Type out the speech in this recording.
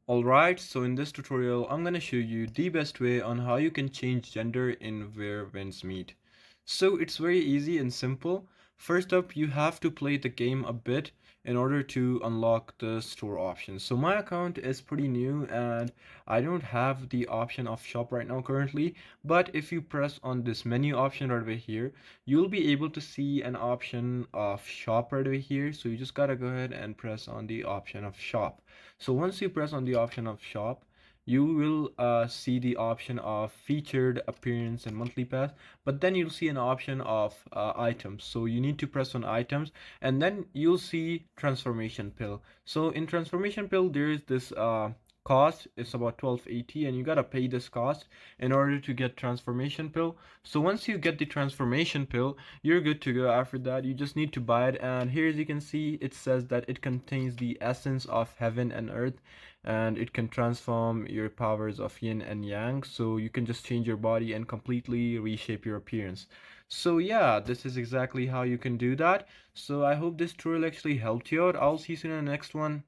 Alright, so in this tutorial, I'm gonna show you the best way on how you can change gender in Where Winds Meet. So it's very easy and simple. First up, you have to play the game a bit in order to unlock the store options. So my account is pretty new and I don't have the option of shop right now currently, but if you press on this menu option right over here, you'll be able to see an option of shop right over here. So you just gotta go ahead and press on the option of shop. So once you press on the option of shop, you will see the option of featured appearance and monthly pass, but then you'll see an option of items. So you need to press on items and then you'll see transformation pill. So in transformation pill, there is this cost. It's about 1280 and you gotta pay this cost in order to get transformation pill. So once you get the transformation pill, you're good to go. After that, you just need to buy it, and here as you can see, it says that it contains the essence of heaven and earth, and it can transform your powers of yin and yang, so you can just change your body and completely reshape your appearance. So yeah, this is exactly how you can do that. So I hope this tutorial actually helped you out. I'll see you soon in the next one.